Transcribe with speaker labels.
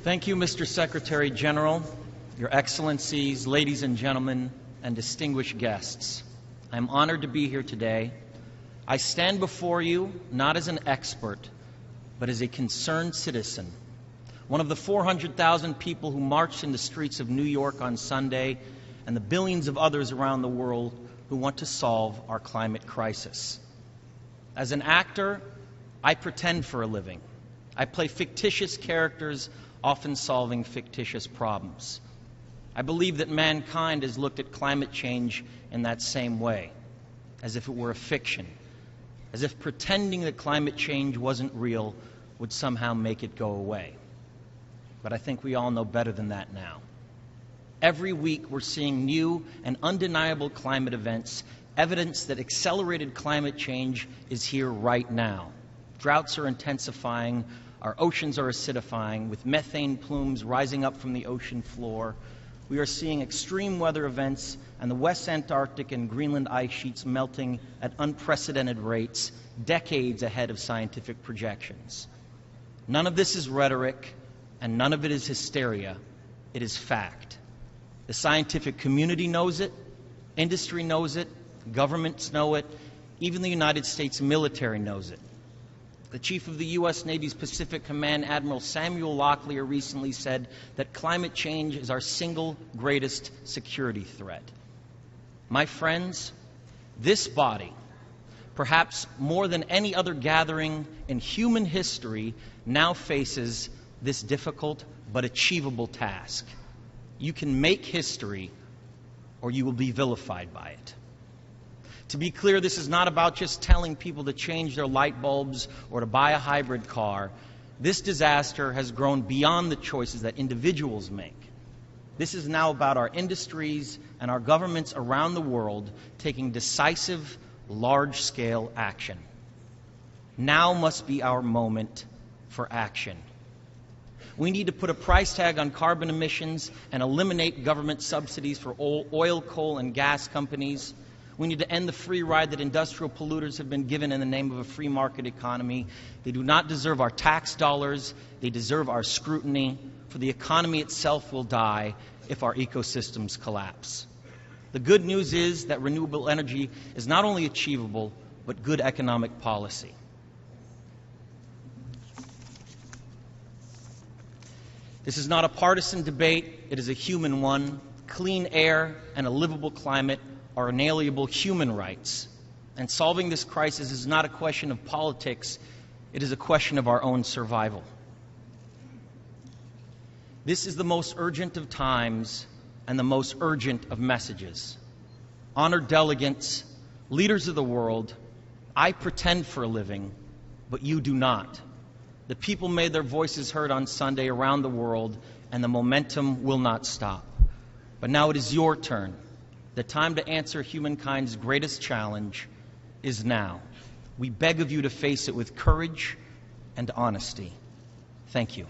Speaker 1: Thank you, Mr. Secretary General, Your Excellencies, ladies and gentlemen, and distinguished guests. I'm honored to be here today. I stand before you not as an expert, but as a concerned citizen, one of the 400,000 people who marched in the streets of New York on Sunday, and the billions of others around the world who want to solve our climate crisis. As an actor, I pretend for a living. I play fictitious characters, often solving fictitious problems. I believe that mankind has looked at climate change in that same way, as if it were a fiction, as if pretending that climate change wasn't real would somehow make it go away. But I think we all know better than that now. Every week we're seeing new and undeniable climate events, evidence that accelerated climate change is here right now. Droughts are intensifying, our oceans are acidifying, with methane plumes rising up from the ocean floor. We are seeing extreme weather events and the West Antarctic and Greenland ice sheets melting at unprecedented rates, decades ahead of scientific projections. None of this is rhetoric, and none of it is hysteria. It is fact. The scientific community knows it, industry knows it, governments know it, even the United States military knows it. The chief of the U.S. Navy's Pacific Command, Admiral Samuel Locklear, recently said that climate change is our single greatest security threat. My friends, this body, perhaps more than any other gathering in human history, now faces this difficult but achievable task. You can make history, or you will be vilified by it. To be clear, this is not about just telling people to change their light bulbs or to buy a hybrid car. This disaster has grown beyond the choices that individuals make. This is now about our industries and our governments around the world taking decisive, large-scale action. Now must be our moment for action. We need to put a price tag on carbon emissions and eliminate government subsidies for oil, coal, and gas companies. We need to end the free ride that industrial polluters have been given in the name of a free market economy. They do not deserve our tax dollars. They deserve our scrutiny, for the economy itself will die if our ecosystems collapse. The good news is that renewable energy is not only achievable, but good economic policy. This is not a partisan debate. It is a human one. Clean air and a livable climate are inalienable human rights. And solving this crisis is not a question of politics, it is a question of our own survival. This is the most urgent of times and the most urgent of messages. Honored delegates, leaders of the world, I pretend for a living, but you do not. The people made their voices heard on Sunday around the world, and the momentum will not stop. But now it is your turn. The time to answer humankind's greatest challenge is now. We beg of you to face it with courage and honesty. Thank you.